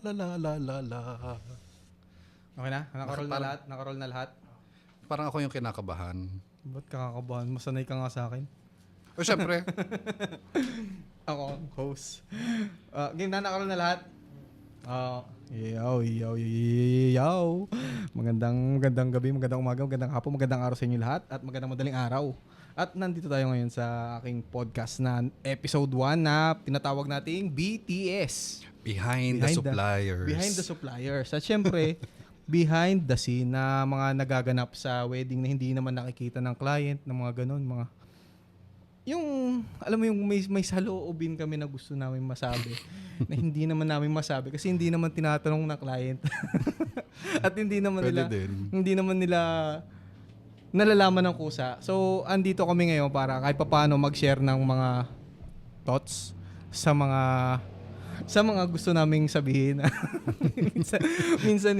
la la la la la. Okay na? Nakaroll na lahat? Nakaroll na lahat? Parang ako yung kinakabahan. Ba't kakakabahan? Masanay ka nga sa akin. O syempre, Ako, host. Game na, nakaroll na lahat? Yaw. Magandang gabi, magandang umaga, magandang hapon, magandang araw sa inyo lahat at magandang madaling araw. At nandito tayo ngayon sa aking podcast na episode 1 na tinatawag nating BTS. behind the suppliers. Behind the suppliers. At syempre, behind the scene na mga nagaganap sa wedding na hindi naman nakikita ng client, ng mga ganun, mga yung, alam mo yung may saloobin kami na gusto namin masabi na hindi naman namin masabi kasi hindi naman tinatanong ng client. At hindi naman nila nalalaman ng kusa. So, andito kami ngayon para kahit papaano mag-share ng mga thoughts sa mga gusto naming sabihin. minsan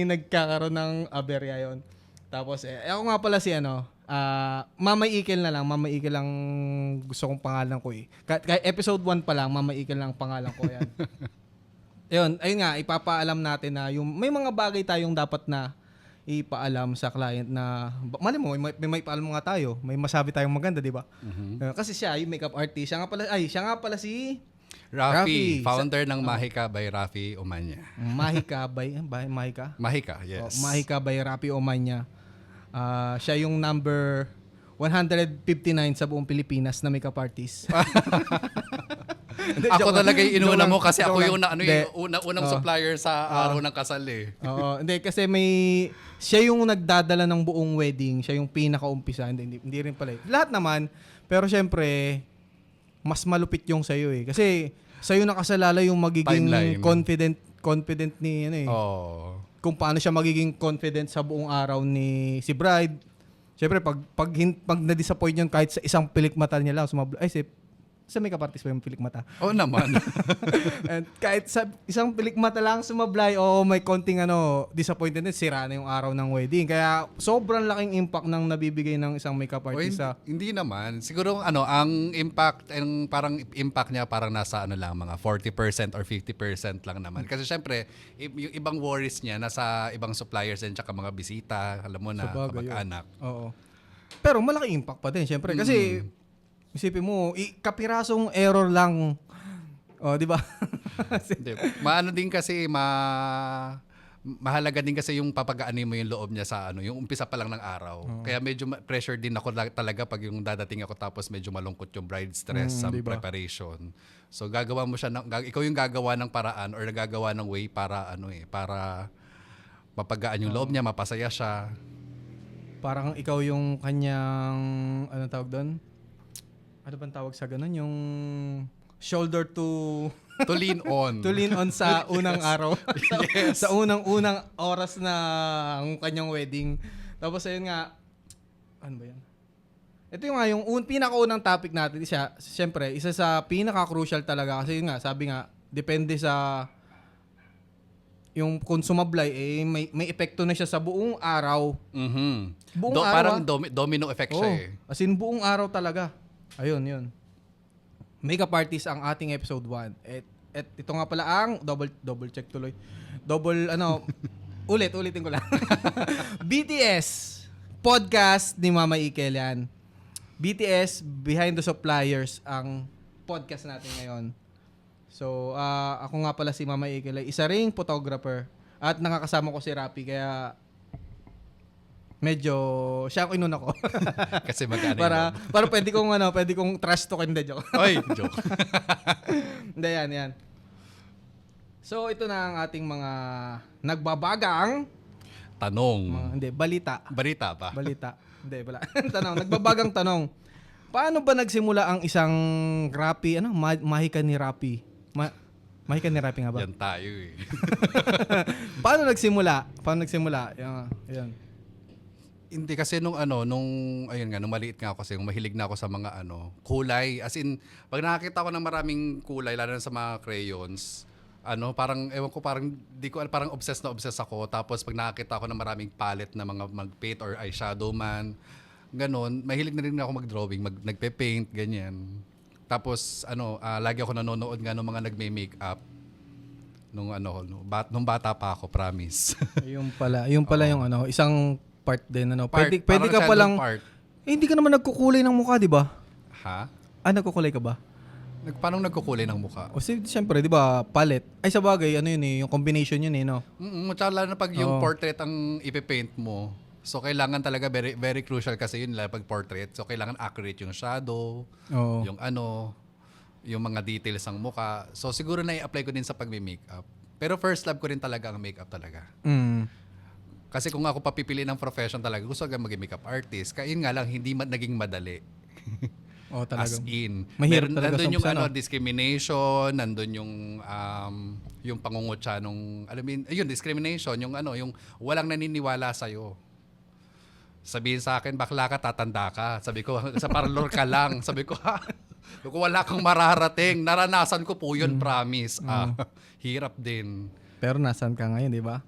nagkakaroon ng aberya yon. Tapos, ako nga pala si Mama Ikel na lang. Mama Ikel lang gusto kong pangalan ko eh. Kahit episode 1 pa lang, Mama Ikel lang pangalan ko. Ayun nga, ipapaalam natin na yung may mga bagay tayong dapat na ipaalam sa client na mali mo, may paalam nga tayo. May masabi tayong maganda, di ba? Mm-hmm. Kasi siya, yung makeup artist. Siya nga pala si Rafi, founder ng Mahika by Rafi Omanya. Mahika by Mahika? Mahika, yes. Mahika by Rafi Omanya. Siya yung number 159 sa buong Pilipinas na makeup artist. Ako talaga yung inuna mo kasi ako yung unang supplier sa araw ng kasal eh. Oo, hindi kasi siya yung nagdadala ng buong wedding, siya yung pinakaumpisa, hindi rin pala. Lahat naman, pero syempre mas malupit yung sa'yo eh. Kasi sa'yo nakasalala yung magiging confident ni kung paano siya magiging confident sa buong araw ni si bride. Siyempre, pag na-disappoint yun kahit sa isang pilik mata niya lang, sa makeup artist pa yung pilik mata. Oo naman. And kahit sa isang pilik mata lang sumablay, may konting disappointment, sira na yung araw ng wedding. Kaya sobrang laking impact ng nabibigay ng isang makeup artist. Hindi naman. Siguro ang impact, niya parang nasa lang, mga 40% or 50% lang naman. Kasi syempre, yung ibang worries niya nasa ibang suppliers and tsaka mga bisita, alam mo na, kamag-anak. Oo. Pero malaki impact pa din, syempre. Kasi isipin mo, kapirasong error lang. Di ba? Maano din kasi mahalaga din kasi yung papagaanin mo yung loob niya sa yung umpisa pa lang ng araw. Kaya medyo pressure din ako talaga pag yung dadating ako tapos medyo malungkot yung bride stress sa preparation. So gagawa mo siya ikaw yung gagawa ng paraan or nagagawa ng way para para mapagaan yung loob niya, mapasaya siya. Parang ikaw yung kanyang tawag doon? Ano bang tawag sa ganun? Yung shoulder to lean on. To lean on sa unang araw. Sa unang oras na ang kanyang wedding. Tapos ayun nga, ano ba yan? Ito yung pinakaunang topic natin. Siyempre, isa sa pinaka-crucial talaga. Kasi yun nga, sabi nga, depende sa yung kung sumablay, may epekto na siya sa buong araw. Mm-hmm. Buong araw. Parang domino effect siya eh. As in, buong araw talaga. Ayun. Makeup artist ang ating episode 1. At ito nga pala ang double check tuloy. Ulitin ko lang. BTS podcast ni Mama Ikel yan. BTS Behind the Suppliers ang podcast natin ngayon. So, ako nga pala si Mama Ikel, isa ring photographer at nakakasama ko si Rapi kaya medyo siya ang inuna ko. Kasi magkano para pwede kong trust to kanda joke. Oy, joke. Hindi yan. So ito na ang ating mga nagbabagang tanong. Balita. Balita pa. Balita. Hindi, wala. Nagbabagang tanong. Paano ba nagsimula ang isang Rapi, Mahika ni Rapi? Mahika ni Rapi nga ba? Yan tayo eh. Paano nagsimula? Yan. Hindi kasi nung maliit nga ako kasi mahilig na ako sa mga kulay. As in, pag nakakita ko ng maraming kulay, lalo na sa mga crayons, parang parang obsessed ako. Tapos pag nakakita ako ng maraming palette na mga mag-paint or eyeshadow man, ganon, mahilig na rin ako mag-drawing, nagpe-paint, ganyan. Tapos lagi ako nanonood ng mga nagme-makeup. Nung bata pa ako, promise. Yung pala yung ano, isang part din ano. Pwede Parang ka childhood palang part. hindi ka naman nagkukulay ng mukha, 'di ba? Ha? Nagkukulay ka ba? Paano nagkukulay ng mukha? O siyempre, 'di ba, palette. Ay sa bagay, ano yun yung combination yun no. Tsaka lalo na pag yung Oo. portrait ang ipipaint mo. So, kailangan talaga very, very crucial kasi yun pag portrait. So, kailangan accurate yung shadow, Oo. yung mga details ng mukha. So, siguro na i-apply ko din sa pagme-makeup. Pero first love ko rin talaga ang makeup talaga. Mm. Kasi kung ako papipili ng profession talaga, gusto ko maging makeup artist. Kaya yun nga lang, hindi naging madali. Oh, As talaga. in. Mahirap talaga nandun sa yung umpisa, no? discrimination, nandun yung pangungutya nung, yun, discrimination, yung yung walang naniniwala sa'yo. Sabihin sa akin, bakla ka, tatanda ka. Sabi ko, sa parlor ka lang. Sabi ko, kung wala kang mararating, naranasan ko po yun, promise. Hirap din. Pero nasaan ka ngayon, 'di ba?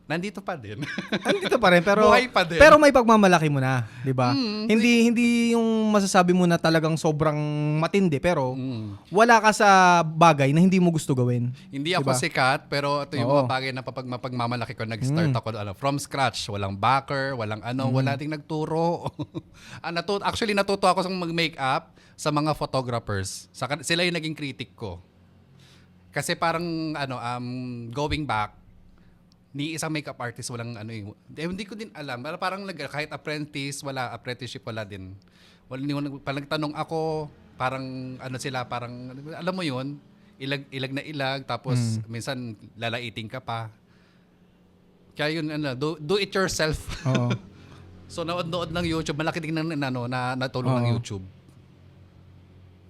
Nandito pa din. Andito pa rin pero Buhay pa din. pero may pagmamalaki mo na, 'di ba? Hindi yung masasabi mo na talagang sobrang matindi pero wala ka sa bagay na hindi mo gusto gawin. Hindi ako Diba? sikat, pero ito yung Oo. mga bagay na mapagmamalaki ko. Nag-start ako from scratch. Walang backer, walang wala ding nagturo. Actually, natuto ako sa mag-makeup sa mga photographers. Sila yung naging critic ko. Kasi parang, going back, ni isang makeup artist, walang hindi ko din alam. Parang kahit apprenticeship, wala din. Pag nagtanong ako, parang sila, parang, alam mo yun, ilag na ilag, tapos minsan lalaiting ka pa. Kaya yun, do it yourself. Oo. So, nood ng YouTube, malaki din na natulong ng Oo. YouTube.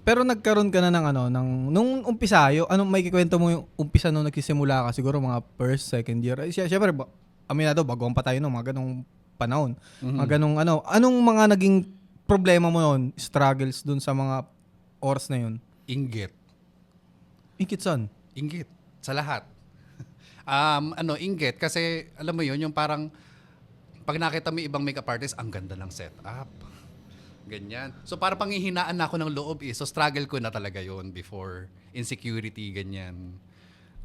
Pero nagkaroon ka na nung umpisa, may kikwento mo yung umpisa nung nagsisimula ka, siguro mga first, second year. Siyempre, aminado, baguhan pa tayo nung mga ganong panahon. Mga ganong anong mga naging problema mo noon, struggles dun sa mga oras na yun? Inggit. Ingkit saan? Inggit. Sa lahat. Inggit. Kasi, alam mo yun, yung parang, pag nakita mo yung ibang makeup artist, ang ganda ng setup. Ganyan. So, parang panghihinaan na ako ng loob So, struggle ko na talaga yon before. Insecurity, ganyan.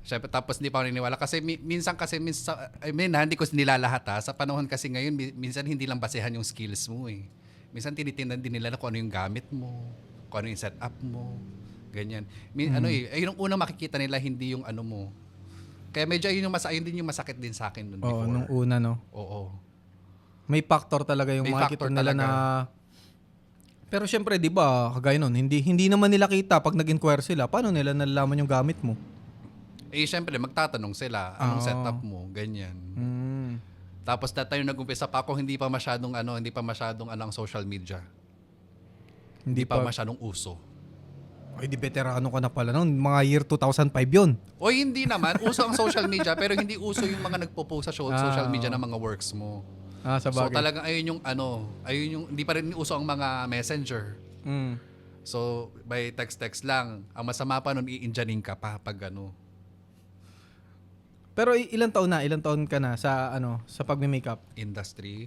Siyempre, tapos hindi pa ako naniniwala. Kasi minsan, hindi ko nilalahat Sa panahon kasi ngayon, minsan hindi lang basehan yung skills mo Minsan tinitingnan din nila na kung ano yung gamit mo, kung ano yung setup mo. Ganyan. Yung unang makikita nila, hindi yung mo. Kaya medyo ayun din yung masakit din sa akin nun Oo, before. nung una, no? Oo. May factor talaga yung May makikita factor nila talaga. na. Pero syempre, 'di ba, kagaya nun, hindi naman nila kita pag nag-inquire sila, paano nila nalalaman yung gamit mo? Syempre, magtatanong sila, anong setup mo, ganyan. Tapos that time nag-umpisa pa ako, hindi pa masyadong ang social media. Hindi pa masyadong uso. Ay, di veterano ka na pala noon. Mga year 2005 yun. O hindi naman, uso ang social media, pero hindi uso yung mga nagpo-post sa social media ng mga works mo. Sa So bagay. talagang ayun yung hindi pa rin uso ang mga messenger. So by text lang. Ang masama pa nun, i-Indianing ka pa pag Pero ilang taon ka na sa sa pagme-makeup? industry.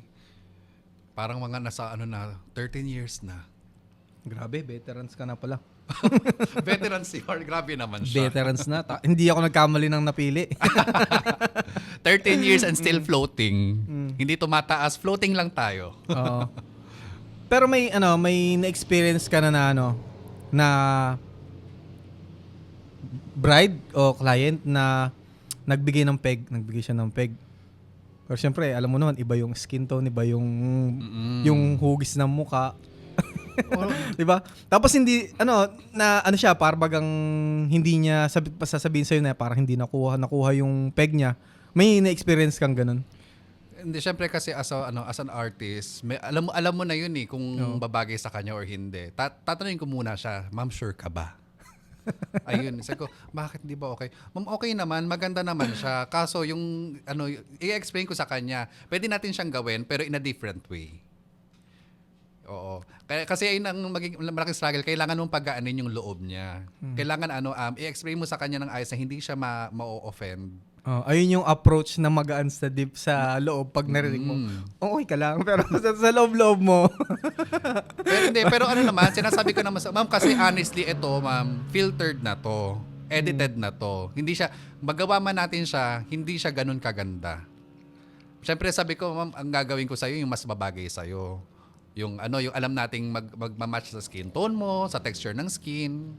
Parang mga nasa 13 years na. Grabe, veterans ka na pala. Veteran si Hor, grabe naman siya. Veterans na. Hindi ako nagkamali ng napili. 13 years and still floating. Hindi tumataas, floating lang tayo. Oo. Pero may na-experience ka na na bride o client na nagbigay siya ng peg. Pero syempre, alam mo naman, iba yung skin tone, iba yung hugis ng muka. Di ba? Tapos hindi, siya, parang hindi niya sasabihin sa'yo na parang hindi nakuha yung peg niya. May na-experience kang ganun? Hindi, syempre kasi as an artist, alam mo na yun kung babagay sa kanya or hindi. Tatanungin ko muna siya, ma'am, sure ka ba? Ayun, sabi ko, bakit di ba okay? Ma'am, okay naman, maganda naman siya. Kaso yung, i-explain ko sa kanya, pwede natin siyang gawin, pero in a different way. Oo. Kasi ayun ang malaking struggle, kailangan mong pagaanin yung loob niya. Kailangan i-explain mo sa kanya ng ayos na hindi siya ma-offend. Ayun yung approach na magaan sa loob pag narinig mo. Okay ka lang, pero sa loob-loob mo. Pero naman, sinasabi ko naman ma'am, kasi honestly ito, ma'am, filtered na to. edited na to. Hindi siya, magawa man natin siya, hindi siya ganun kaganda. Siyempre sabi ko, ma'am, ang gagawin ko sa'yo yung mas babagay sa'yo. Yung yung alam nating magmamatch sa skin tone mo, sa texture ng skin.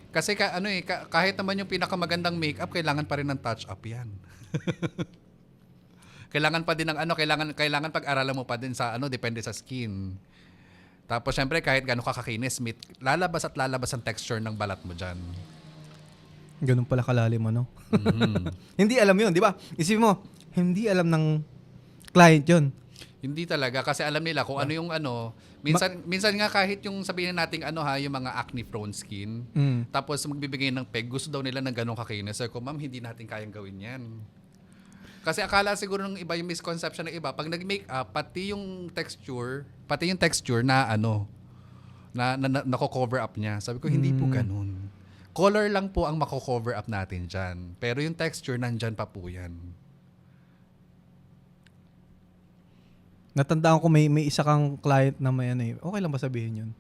Kasi kahit naman yung pinakamagandang makeup, kailangan pa rin ng touch up 'yan. Kailangan pa din ng kailangan pag-aralan mo pa din sa depende sa skin. Tapos syempre kahit gaano ka kakinis, lalabas at lalabas ang texture ng balat mo diyan. Ganun pala kalalim ano. Mhm. Hindi alam 'yun, di ba? Isipin mo, hindi alam ng client 'yun. Hindi talaga kasi alam nila kung ano yung minsan nga kahit yung sabihin nating yung mga acne prone skin, tapos magbibigay ng peg, gusto daw nila ng ganong kakinis. So, ma'am, hindi natin kayang gawin 'yan. Kasi akala siguro ng iba yung misconception ng iba, pag nag-makeup, pati yung texture na nako-cover up niya. Sabi ko, hindi po ganun. Color lang po ang mako-cover up natin diyan. Pero yung texture nandyan pa po 'yan. Natandaan ko may isa kang client na may okay lang ba sabihin 'yun?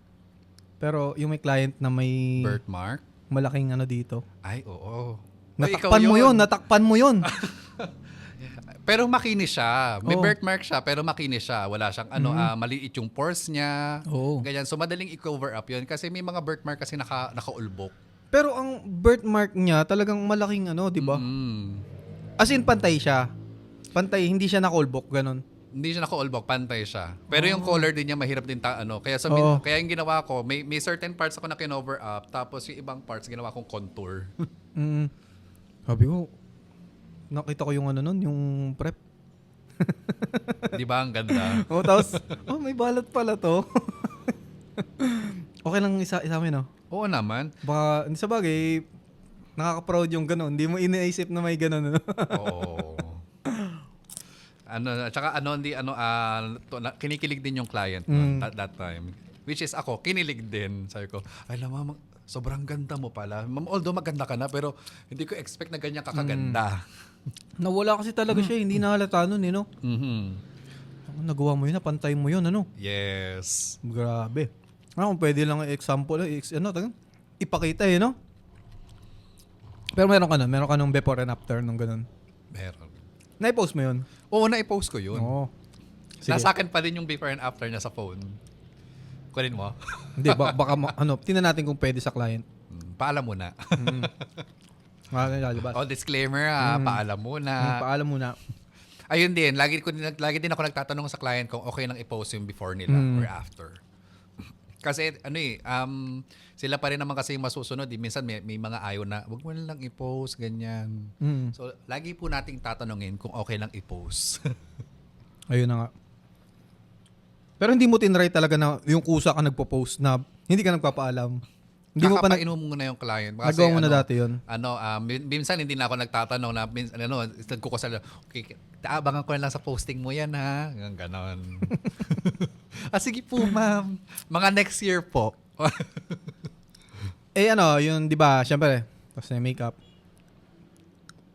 Pero yung may client na may Birthmark? malaking dito. Ay, oo. Natakpan mo 'yun. Pero makinis siya. May Oo. birthmark siya, pero makinis siya. Wala siyang maliit yung pores niya. Oo. Ganyan. So, madaling i-cover up yun. Kasi may mga birthmark kasi nakaulbok. Pero ang birthmark niya talagang malaking di ba? Mm. As in pantay siya. Pantay, hindi siya nakulbok ganun. Hindi siya nakaulbok, pantay siya. Pero yung color din niya mahirap din Kaya Oo. kaya yung ginawa ko, may certain parts ako na kinover up, tapos yung ibang parts ginawa kong contour. Sabi ko, nakita ko yung yung prep. Di ba ang ganda? Tapos, may balat pala to. Okay lang isama no? Oo naman. Baka, sa bagay, nakaka-proud yung gano'n. Hindi mo iniisip na may gano'n. Oo. Kinikilig din yung client at that time. Which is ako, kinilig din. Sabi ko, ay mama, sobrang ganda mo pala. Although maganda ka na, pero hindi ko expect na ganyan kakaganda. Nawala kasi talaga siya. Hindi nahalata nun, no? Mhm. Nagawa mo yun, napantay mo yun, Yes. Grabe. Kung pwede lang example, ipakita no? Pero meron ka nung before and after nung ganun. Meron. Na-post mo yun? Oo, na-post ko yun. Oo. Sige. Nasa akin pa din yung before and after niya sa phone. Kunin mo. Hindi, baka tingnan natin kung pwede sa client. Paalam muna. Lalabas. Disclaimer paalam muna. Paalam muna. Ayun din, lagi din ako nagtatanong sa client kung okay lang i-post yung before nila or after. Kasi sila pa rin naman kasi yung masusunod. Minsan may mga ayaw na, wag mo lang i-post, ganyan. So, lagi po nating tatanungin kung okay lang i-post. Ayun na nga. Pero hindi mo tinry talaga na yung kusa ka nagpo-post na hindi ka nagpapaalam. Hindi mo pa Kakapainom mo muna yung client. Kasi, nagawa mo na dati yun. minsan hindi na ako nagtatanong na, nagkukasal, okay, abangan ko na lang sa posting mo yan ha. Ganon. Sige po ma'am. Mga next year po. Yun, di ba, syempre, tapos na makeup.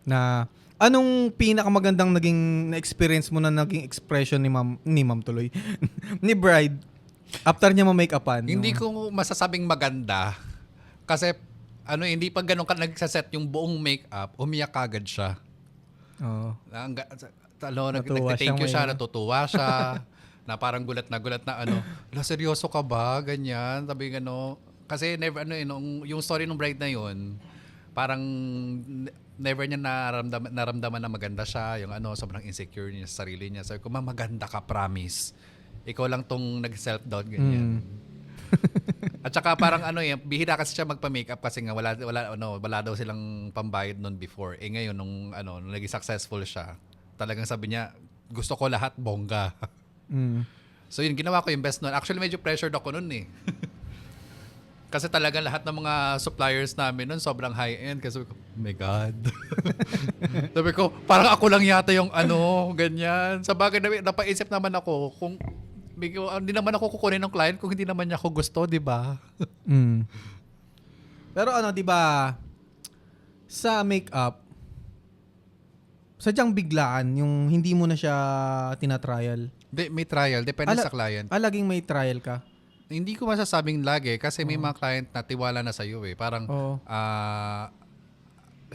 Na, anong pinakamagandang naging na-experience mo na naging expression ni ma'am tuloy, ni bride, after niya ma-makeupan? Hindi ko masasabing maganda. Kasi, hindi pa ganun ka nagsaset yung buong makeup, umiyak agad siya. Oo. Nag-thank you siya, natutuwa siya. Na parang gulat na seryoso ka ba? Ganyan. Sabi kasi never, yung story ng bride na yun, parang never niya naramdaman na maganda siya, yung sobrang insecure niya sa sarili niya. Sabi ko, ma'am, maganda ka, promise. Ikaw lang tong nag-self-doubt, ganyan. At saka parang bihira kasi siya magpa-makeup kasi nga wala daw silang pambayad noon before. Ngayon nung naging successful siya, talagang sabi niya, gusto ko lahat bongga. So yun, ginawa ko yung best noon. Actually, medyo pressured ako noon eh. Kasi talaga lahat ng mga suppliers namin noon sobrang high-end. Kasi oh my God. Sabi ko, parang ako lang yata yung ganyan. Sa bagay, napaisip naman ako kung hindi naman ako kukunin ng client kung hindi naman niya ako gusto, di ba? Pero di ba, sa makeup, sadyang biglaan yung hindi mo na siya tinatrial. May trial. Depende sa client. Laging may trial ka? Hindi ko masasabing lagi kasi may mga client na tiwala na sa'yo eh. Parang Oo.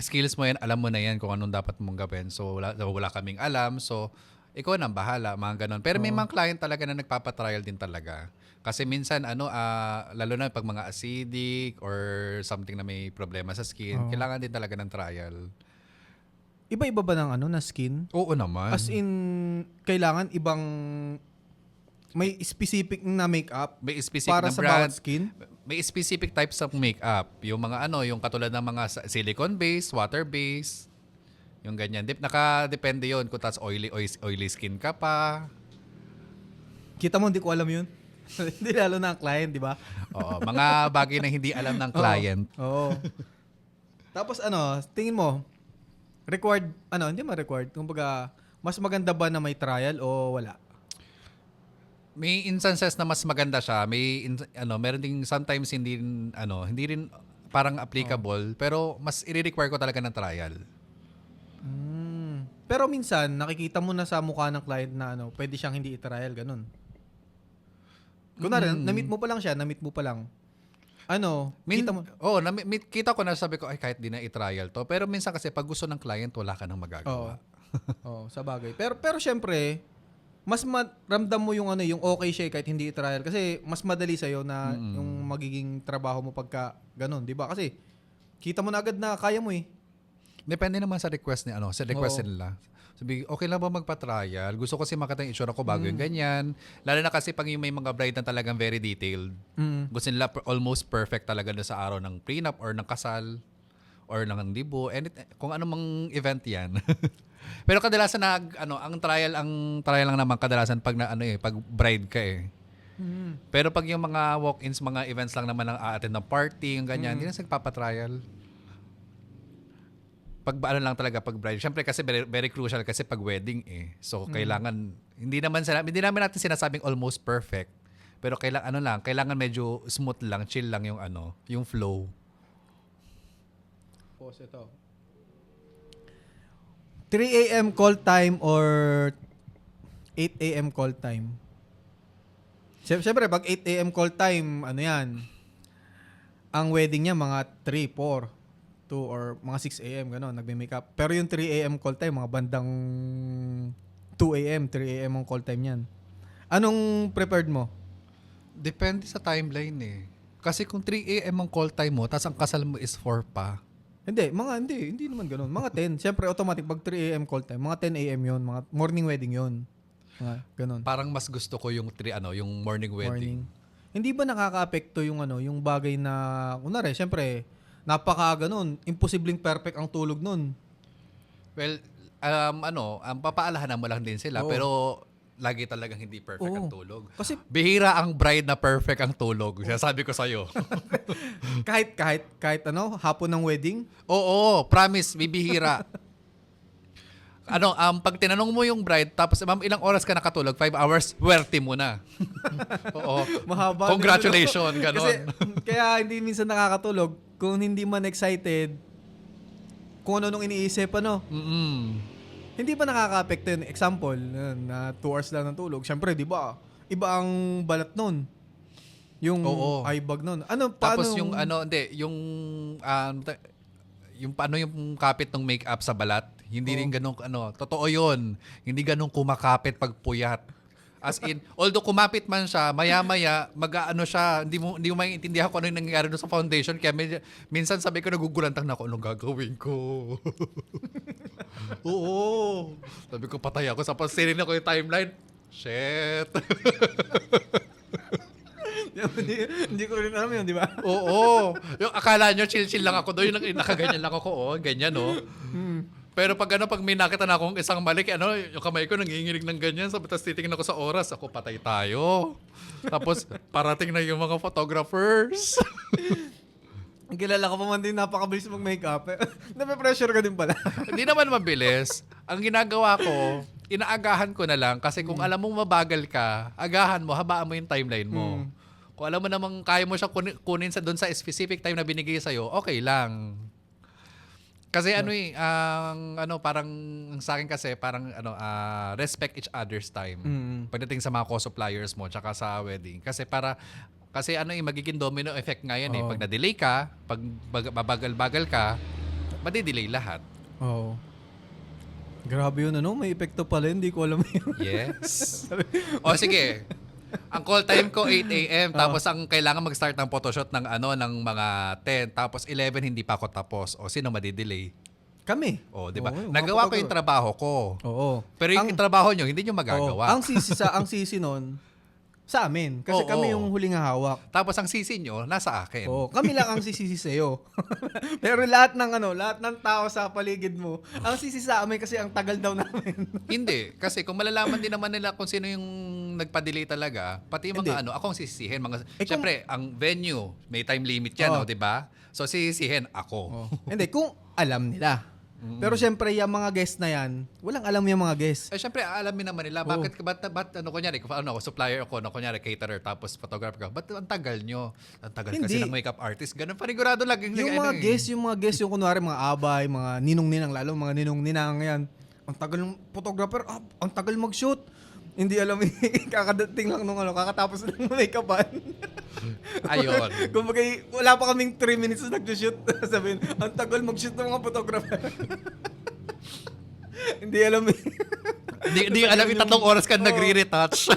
skills mo yan, alam mo na yan kung anong dapat mong gawin. So wala kaming alam. So ikaw nang bahala, mga ganon. Pero may mga client talaga na nagpapatrial din talaga. Kasi minsan lalo na pag mga acidic or something na may problema sa skin, kailangan din talaga ng trial. Iba-iba ba ng na skin? Oo naman. As in, kailangan ibang may specific na makeup May specific para na sa brand. bawat skin? May specific types of makeup. Yung mga yung katulad ng mga silicone-based, water-based, yung ganyan. Nakadepende yun kung tas oily skin ka pa. Kita mo, hindi ko alam yun. Hindi lalo na ang client, di ba? Oo, mga bagay na hindi alam ng client. Oo. Tapos tingin mo, required, hindi ma-required. Kumbaga, mas maganda ba na may trial o wala? May instances na mas maganda siya. Meron ding sometimes hindi rin parang applicable, pero mas i-require ko talaga ng trial. Pero minsan, nakikita mo na sa mukha ng client na pwede siyang hindi i-trial, ganun. Kunwari, na-meet mo pa lang siya, kita mo. Oo, kita ko na sabi ko, ay kahit di na i-trial to. Pero minsan kasi pag gusto ng client, wala ka nang magagawa. Oo, sa bagay. Pero syempre, mas ramdam mo yung yung okay siya kahit hindi i-trial kasi mas madali sa na yung magiging trabaho mo pagka ganun, 'di ba? Kasi kita mo na agad na kaya mo eh. Depende naman sa request nila. Sabi, okay lang ba magpa-trial? Gusto ko kasi makita yung itsura ko bago yung ganyan. Lalo na kasi pag yung may mga bride na talagang very detailed. Gusto nila almost perfect talaga na sa araw ng prenup or ng kasal or ng libo. Kung anong event yan. Pero kadalasan ang trial lang naman kadalasan pag pag bride ka eh. Pero pag yung mga walk-ins, mga events lang naman ang a-attend ng party, yung ganyan, hindi na nagpapa-trial. Pag lang talaga pag bride. Syempre kasi very, very crucial kasi pag wedding eh. So kailangan hindi naman natin sinasabing almost perfect. Pero kailangan medyo smooth lang, chill lang yung yung flow. Pause ito. 3 a.m. call time or 8 a.m. call time? Siyempre, pag 8 a.m. call time, yan? Ang wedding niya, mga 3, 4, 2, or mga 6 a.m. Gano'n, nagme-makeup. Pero yung 3 a.m. call time, mga bandang 2 a.m., 3 a.m. ang call time niyan. Anong prepared mo? Depende sa timeline eh. Kasi kung 3 a.m. ang call time mo, tas ang kasal mo is 4 pa. Hindi naman ganoon. Mga 10. Siyempre, automatic, pag 3 a.m. call time, mga 10 a.m. yun, mga morning wedding yun. Ganoon. Parang mas gusto ko yung yung morning wedding. Hindi ba nakaka-apekto yung yung bagay na, kunwari, siyempre, napaka ganoon, imposibleng perfect ang tulog nun. Well, papaalahanan mo lang din sila, pero lagi talagang hindi perfect ang tulog. Kasi Bihira ang bride na perfect ang tulog. Sabi ko sa'yo. kahit hapon ng wedding, Oo, promise, bibihira. Pag tinanong mo yung bride, tapos ma'am, ilang oras ka nakatulog? 5 hours, swerte mo na. Oo. mahaba. Congratulations, ganon. Kasi, kaya hindi minsan nakakatulog kung hindi man excited kung ano nung iniisip, Hindi ba nakaka-apekto yun? Example, na 2 hours lang ng tulog. Siyempre, di ba? Iba ang balat nun. Yung eye bag nun. Tapos yung yung paano yung kapit ng makeup sa balat, hindi rin ganun, totoo yun. Hindi ganun kumakapit pag puyat. As in, although kumapit man siya, maya-maya, siya, hindi mo maiintindihan kung ano yung nangyayari doon sa foundation. Kaya minsan sabi ko, nagugulantang na ako, anong gagawin ko? Oo. Sabi ko, patay ako. Tapos sinignan ko yung timeline. Shit. Hindi ko rin alam yun, di ba? Oo. Yung akala nyo, chill-chill lang ako doon. Yung nakaganyan lang ako, ganyan, Pero pag may nakita na akong isang mali, yung kamay ko nanginginig ng ganyan. Tapos titingin ako sa oras, ako patay tayo. Tapos parating na yung mga photographers. Kilala ko pa man din, napakabilis mag-makeup. Nape-pressure ka din pala. Hindi naman mabilis. Ang ginagawa ko, inaagahan ko na lang. Kasi kung alam mong mabagal ka, agahan mo, habaan mo yung timeline mo. Kung alam mo namang kaya mo siya kunin doon sa specific time na binigay sa'yo, okay lang. Kasi parang sa akin kasi parang respect each other's time. Pagdating sa mga co-suppliers mo tsaka sa wedding kasi para Kasi magiging domino effect nga yan Oo. Pag na-delay ka, pag babagal-bagal ka, madidelay lahat. Oo. Grabe yun, may epekto pala, hindi ko alam yun. Yes. O sige. Ang call time ko 8 a.m. Tapos ang kailangan mag-start ng photoshoot ng ng mga 10. Tapos 11 hindi pa ako tapos. O sino madidelay? Kami. O, di ba? Oo, yung mga Nagawa ko photographer. yung trabaho ko. Oo. Pero yung trabaho nyo, hindi nyo magagawa. Ang sisi nun, sa amin. Kasi Oo. kami yung huling hawak. Tapos ang sisi nyo, nasa akin. Oo, kami lang ang sisisi sa'yo. Pero lahat ng tao sa paligid mo, ang sisi sa amin kasi ang tagal daw namin. Hindi. Kasi kung malalaman din naman nila kung sino yung nagpa-delay talaga, pati yung mga Hindi. akong sisisihin. kung- Siyempre, ang venue, may time limit yan, Oo. di ba? So, sisisihin ako. Hindi, kung alam nila. Pero syempre, yung mga guest na yan, walang alam yung mga guest. Siyempre, alamin naman nila, ba't kunyari, kung supplier ako, kunyari, caterer, tapos photographer ka, ba't ang tagal nyo? Ang tagal kasi Hindi. ng makeup artist. Ganun, panigurado lang. Yung mga guest, yung kunwari mga abay, mga ninong-ninang, lalo mga ninong-ninang yan. Ang tagal ng photographer, ang tagal mag-shoot. Hindi alam, kakadating lang nung kakatapos ng make-upan. Ayun. Kumbaga, wala pa kaming 3 minutes na nag-shoot. Sabihin, ang tagal mag-shoot ng mga photographer. Hindi alam Hindi alam yung 3 oras ka nagre-retouch.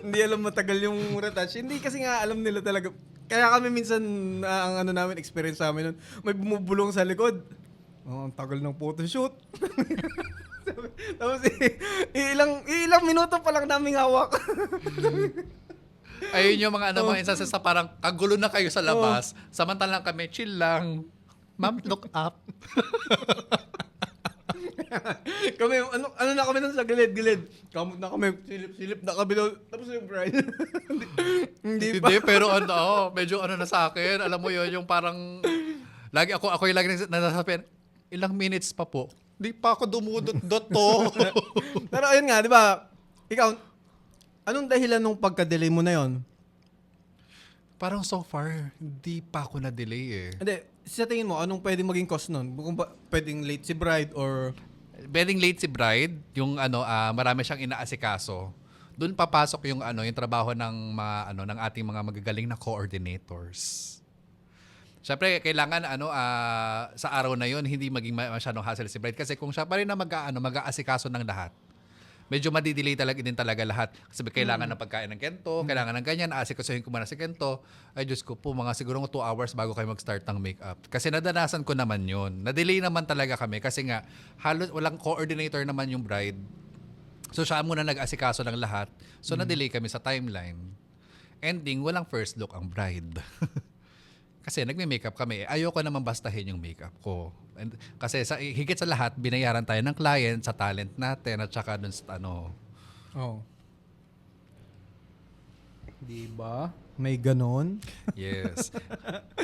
Hindi alam matagal yung retouch. Hindi kasi nga alam nila talaga. Kaya kami minsan, ang namin, experience namin nun, may bumubulong sa likod. Ang tagal ng photoshoot. Tapos ilang minuto pa lang namin hawak. Ayun yung mga mga instances sa parang kagulo na kayo sa labas. Samantalang kami, chill lang. Ma'am, look up. Kami, ano na kami nun sa gilid. Kamot na kami, silip na kami. Tapos yung bride. Hindi pa. Hindi, pero medyo na sa akin. Alam mo yun, yung parang, ako yung lagi nasasabihin, ilang minutes pa po. Di pa ako dumudot-dot to. Pero ayun nga, di ba? Ikaw, anong dahilan nung pagka-delay mo na yon? Parang so far, hindi pa ako na-delay Hindi, sa tingin mo, anong pwedeng maging cause nun? Kung pwedeng late si bride or... Bedding late si bride, yung marami siyang inaasikaso. Doon papasok yung yung trabaho ng ng ating mga magagaling na coordinators. Siyempre, kailangan sa araw na yon hindi maging masyadong hassle si bride kasi kung siya pa rin na mag-aasikaso ng lahat, medyo madidelay talaga lahat. Kasi kailangan ng pagkain ng kento, kailangan ng ganyan, aasikasuhin ko muna si kento. Ay, Diyos ko po, mga siguro 2 hours bago kayo mag-start ng makeup. Kasi nadanasan ko naman yun. Na-delay naman talaga kami kasi nga, halos walang coordinator naman yung bride. So, siya muna nag-asikaso ng lahat. So, na-delay kami sa timeline. Ending, walang first look ang bride. Kasi nagme-makeup kami. Ayoko naman bastahin yung makeup ko. And, kasi higit sa lahat, binayaran tayo ng client sa talent natin at saka dun sa Oh. Di ba? May ganon. Yes.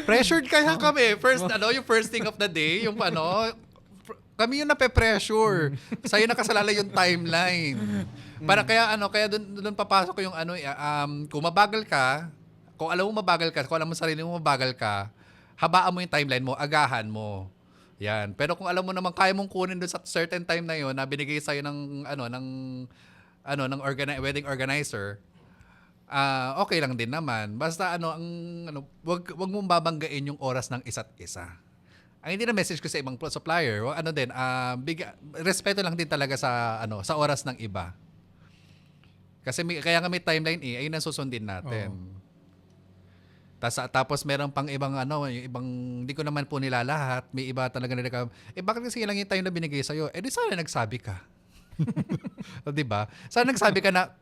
Pressured kaya kami. Yung first thing of the day, yung kami yung nape-pressure. Sa'yo nakasalala yung timeline. Para kaya doon papasok yung kung mabagal ka, kung alam mo mabagal ka, kung alam mo sarili mo mabagal ka, habaan mo yung timeline mo, agahan mo. Yan. Pero kung alam mo naman kaya mong kunin doon sa certain time na yon na binigay sa'yo ng wedding organizer, okay lang din naman. Basta wag mong babanggain yung oras ng isa't isa. Ang hindi na message ko sa ibang supplier, respeto lang din talaga sa oras ng iba. Kasi kaya nga may timeline ayun ang susundin natin. Oh. Tapos meron pang ibang yung ibang hindi ko naman po nila lahat. May iba talaga na bakit kasi lang yung time na binigay sa'yo? Di sana nagsabi ka. O, diba? Sana nagsabi ka na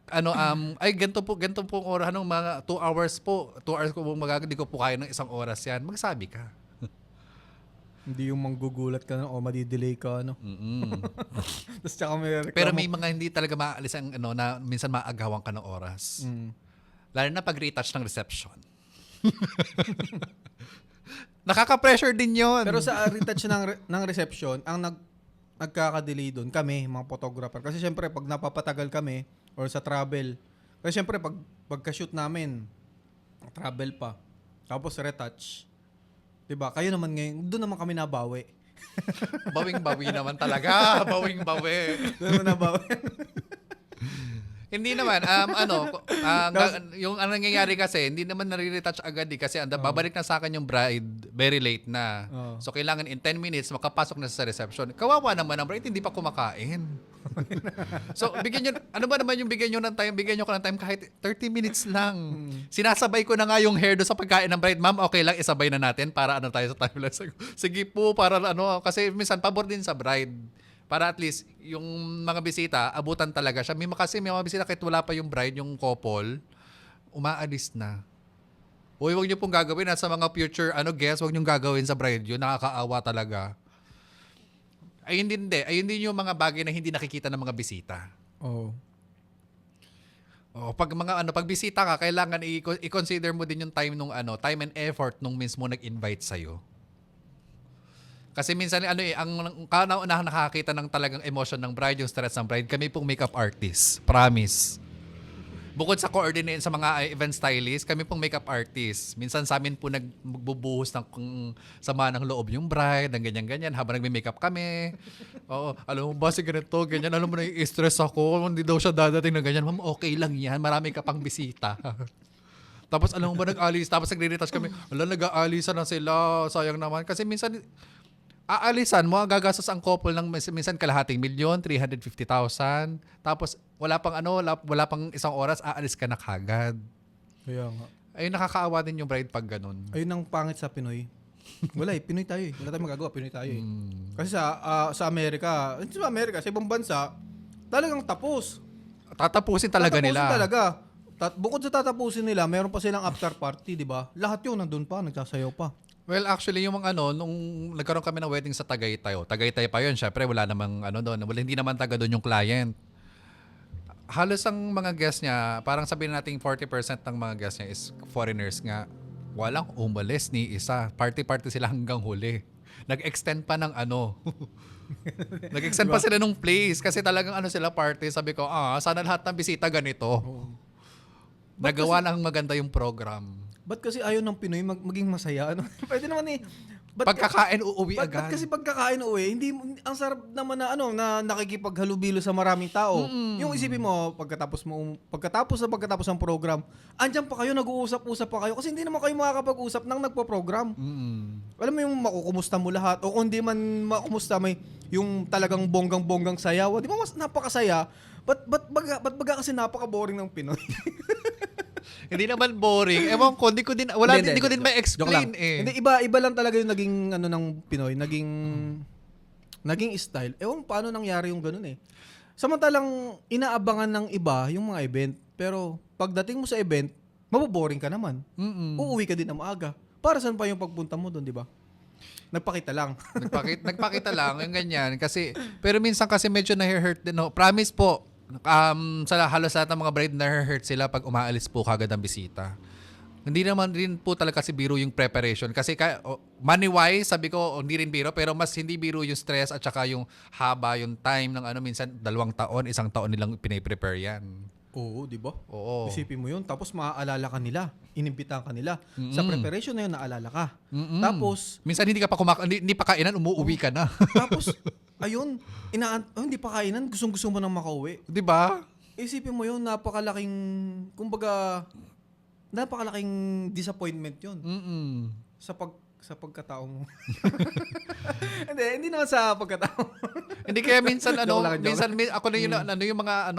ganito po oras mga 2 hours po. 2 hours ko hindi ko po kaya ng 1 oras yan. Magsabi ka. Hindi yung manggugulat ka na o madidelay ka Tapos tsaka may reklamo. Pero may mga hindi talaga maalis ang na minsan maagawan ka ng oras. Lalo na pag retouch ng reception. Nakaka-pressure din yon. Pero sa retouch ng reception, ang nagkaka-delay doon kami, mga photographer. Kasi syempre, pag napapatagal kami or sa travel, kasi syempre, pagka-shoot namin, travel pa. Tapos retouch. Diba? Kayo naman ngayon, doon naman kami nabawi. Bawing-bawi naman talaga. Bawing-bawi. Doon naman nabawi. Hindi naman, yung ang nangyayari kasi, hindi naman nare-retouch agad kasi babalik na sa akin yung bride very late na. Oo. So, kailangan in 10 minutes, makapasok na sa reception. Kawawa naman ang bride, hindi pa kumakain. So, ano ba naman yung bigyan nyo ko ng time kahit 30 minutes lang. Sinasabay ko na nga yung hair do sa pagkain ng bride. Ma'am, okay lang, isabay na natin para tayo sa timeline. Sige po, para kasi minsan pabor din sa bride. Para at least, yung mga bisita, abutan talaga siya. Kasi may mga bisita kahit wala pa yung bride, yung couple, umaalis na. Uy, huwag niyo pong gagawin. Sa mga future guests, huwag niyo gagawin sa bride yun. Nakakaawa talaga. Ayun din yung mga bagay na hindi nakikita ng mga bisita. Oo. Pag bisita ka, kailangan i-consider mo din yung time time and effort nung mismo nag-invite sa'yo. Kasi minsan ang kauna-unahan nakakita ng talagang emotion ng bride, yung stress ng bride, kami pong makeup artist. Promise. Bukod sa coordinate sa mga event stylist, kami pong makeup artist. Minsan sa amin po nagbubuhos ng sama ng loob yung bride, ng ganyan-ganyan, habang nagme-makeup kami. Oo, alam mo ba, si ganito, ganyan, alam mo na, i-stress ako, hindi daw siya dadating na ganyan. Ma'am, okay lang yan, marami ka pang bisita. Tapos alam mo ba, nag-alis, tapos nagre-retouch kami, nag-aalisan na sila, sayang naman. Kasi minsan, aalisan mo, gagastos ang couple ng minsan kalahating milyon, 350,000. Tapos wala pang isang oras, aalis ka na kagad. Kaya nga. Ayun, nakakaawa din yung bride pag ganun. Ayun ang pangit sa Pinoy. Wala Pinoy tayo eh. Wala tayong magagawa, Pinoy tayo eh. Kasi sa Amerika, sa ibang bansa, talagang tapos. Tatapusin talaga nila. Talaga. Bukod sa tatapusin nila, meron pa silang after party, di ba? Lahat yun nandun pa, nagsasayaw pa. Well, actually, yung mga nung nagkaroon kami ng wedding sa Tagaytay pa yun. Syempre, wala namang doon. Hindi naman taga doon yung client. Halos ang mga guests niya, parang sabihin natin 40% ng mga guests niya is foreigners nga. Walang umalis ni isa. Party-party sila hanggang huli. Nag-extend pa ng Nag-extend pa sila nung place kasi talagang sila party. Sabi ko, sana lahat ng bisita ganito. Nagawa ng maganda yung program. Ba't kasi ayaw ng Pinoy maging masaya? Pwede naman eh. Pagkakain, uuwi agad. Ba't kasi pagkakain uuwi, hindi, ang sarap naman na nakikipaghalubilo sa maraming tao. Yung isipin mo, pagkatapos ng program, andyan pa kayo, nag-uusap-usap pa kayo kasi hindi naman kayo makakapag-usap nang nagpo-program. Alam mo yung makukumusta mo lahat o kung di man makukumusta, may yung talagang bonggang-bonggang sayaw. Di ba mas napakasaya? Ba't baga kasi napaka-boring ng Pinoy? Hindi naman boring. Ewan ko, hindi ko din ma-explain eh. Hindi, iba lang talaga yung naging ng Pinoy, naging style. Ewan paano nangyari yung ganun eh. Samantalang inaabangan ng iba yung mga event, pero pagdating mo sa event, maboboring ka naman. Uuwi ka din na maaga. Para saan pa yung pagpunta mo doon, di ba? Nagpakita lang. Nagpakita lang, yung ganyan. Pero minsan kasi medyo na-hurt din. No? Promise po, sa halos lahat ng mga bride na-hurt sila pag umaalis po kagad ang bisita. Hindi naman rin po talaga kasi biro yung preparation. Kasi money-wise, sabi ko, hindi rin biro. Pero mas hindi biro yung stress at saka yung haba, yung time ng minsan 2 taon, 1 taon nilang pinaprepare yan. Oo, di ba? Oo. Isipin mo yun. Tapos maaalala ka nila. Inimbitahan ka nila. Sa preparation na yun, naalala ka. Tapos, minsan hindi pa kainan, umuwi ka na. tapos, ayun, hindi pa kainan, gustong-gusto mo nang makauwi. Di ba? Isipin mo yun, napakalaking disappointment yun. Sa pagkatao mo. hindi naman sa pagkatao. Hindi kaya minsan Joke lang. ako na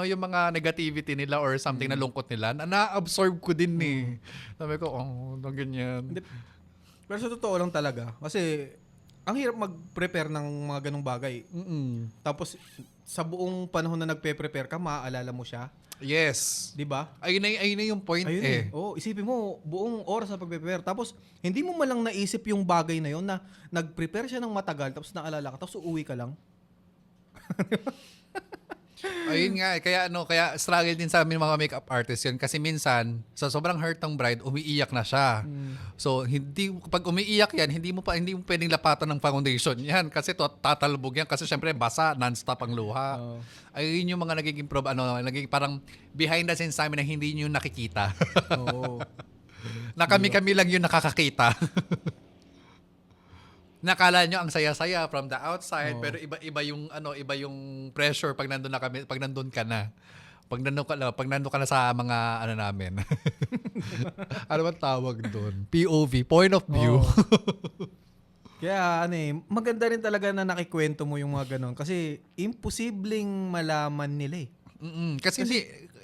yung mga negativity nila or something na lungkot nila, na-absorb ko din eh. Sabi ko, ganyan. Pero sa totoo lang talaga, kasi ang hirap mag-prepare ng mga ganong bagay. Tapos sa buong panahon na nagpe-prepare ka, maaalala mo siya. Yes. 'Di ba? Ayun na yung point eh. Isipin mo, buong oras na pag-prepare. Tapos hindi mo malang naisip yung bagay na yon na nag-prepare siya ng matagal tapos naalala ka tapos uuwi ka lang. Ayun nga, kaya struggle din sa amin mga makeup artists yun. Kasi minsan, sa sobrang hurt ng bride, umiiyak na siya. So, pag umiiyak yan, hindi mo pwedeng lapatan ng foundation yan. Kasi tatalbog yan. Kasi syempre, basa, non-stop ang luha. Ayun yung mga nagiging parang behind the scenes sa amin na hindi nyo nakikita. Na kami-kami lang yung nakakakita. Nakala nyo ang saya-saya from the outside, pero iba yung pressure pag nandun ka na. Pag nandun ka na sa mga ano namin. Ano ba tawag doon? POV, point of view. Oo. Kaya maganda rin talaga na nakikwento mo yung mga ganon kasi imposibleng malaman nila eh. Kasi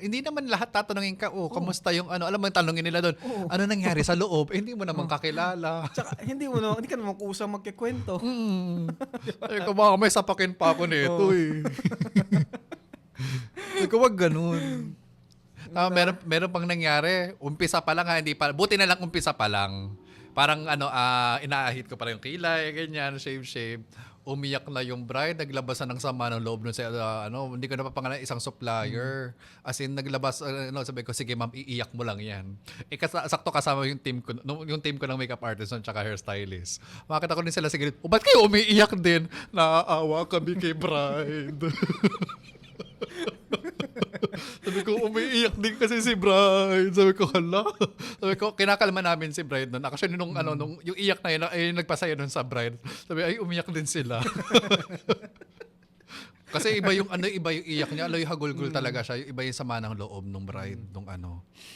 hindi naman lahat tatanungin ka, kamusta yung ano, alam mo yung tanungin nila doon, ano nangyari sa loob? Hindi mo naman kakilala. Tsaka hindi ka naman kusang magkikwento. Ay, baka may sapakin pa ako nito eh. Wag ganun. Meron pang nangyari, umpisa pa lang buti na lang umpisa pa lang. Parang inaahit ko pa rin yung kilay, ganyan, shave. Umiyak na yung bride, naglabas na ng sama ng loob nun sa hindi ko napapangalan isang supplier. As in, naglabas, sabi ko, sige ma'am, iiyak mo lang yan. Sakto kasama yung team ko, yung team ko ng makeup artist at hairstylist. Makita ko din sila sa gilid, ba't kayo umiiyak din? Naaawa kami kay bride. Sabi ko, umiiyak din kasi si bride. Sabi ko, hala. Sabi ko, kinakalma namin si bride nun. Actually, nung yung iyak na yun, ay nagpasaya nun sa bride. Sabi, ay, umiyak din sila. Kasi iba yung iyak niya. Yung hagulgul talaga siya. Yung iba yung sama ng loob nung bride.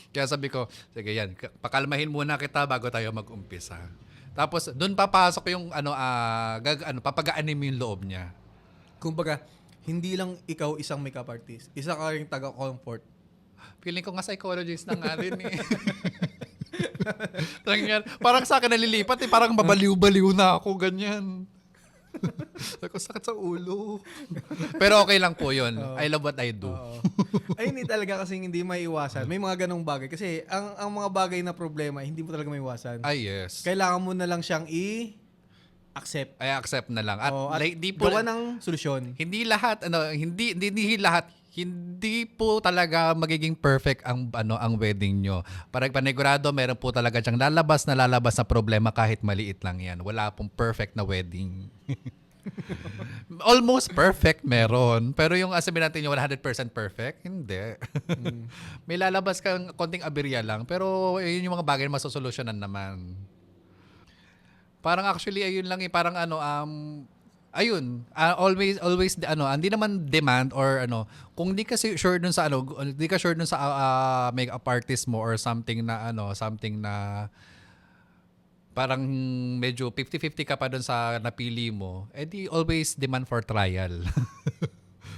Kaya sabi ko, sige yan, pakalmahin muna kita bago tayo mag-umpisa. Tapos, dun papasok yung papagaanin mo yung loob niya. Kumbaga, hindi lang ikaw isang makeup artist. Isa ka rin taga-comfort. Feeling ko nga psychologist na nga rin eh. Parang sa akin nalilipat eh. Parang babaliw-baliw na ako, ganyan. Sabi ko, sakit sa ulo. Pero okay lang po yun. I love what I do. Ay, hindi talaga kasi hindi maiiwasan. May mga ganong bagay. Kasi ang mga bagay na problema, hindi mo talaga maiiwasan. Ay, yes. Kailangan mo na lang siyang accept. Ay, accept na lang. At di po, gawa ng solusyon. Hindi lahat, hindi po talaga magiging perfect ang wedding nyo. Parang panigurado, meron po talaga siyang lalabas na problema kahit maliit lang yan. Wala pong perfect na wedding. Almost perfect meron. Pero yung sabihin natin yung 100% perfect, hindi. May lalabas kang konting aberya lang. Pero yun yung mga bagay na masosolusyonan naman. Parang actually ayun lang parang always hindi naman demand or kung di ka sure dun sa makeup artist mo or something na parang medyo 50-50 ka pa dun sa napili mo, di always demand for trial.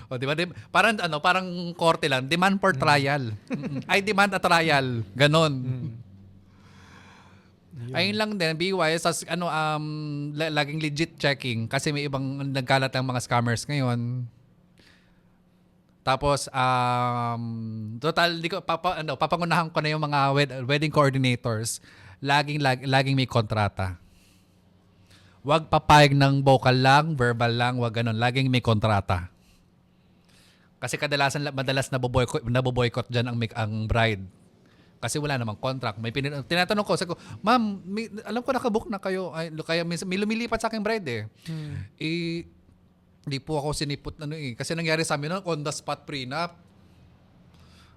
O di ba? Parang korte lang, demand for trial. I demand a trial. Ganon. Ayun lang din, BYS, laging legit checking kasi may ibang nagkalat ang mga scammers ngayon. Tapos, total, papangunahan ko na yung mga wedding coordinators. Laging may kontrata. Huwag papayag ng vocal lang, verbal lang, huwag ganun. Laging may kontrata. Kasi madalas naboboycott dyan ang bride. Kasi wala namang contract. May tinatanong ko, sabi ko, ma'am, alam ko nakabook na kayo. Kaya may lumilipat sa aking bride eh. Hindi po ako sinipot Kasi nangyari sa amin on the spot prenup.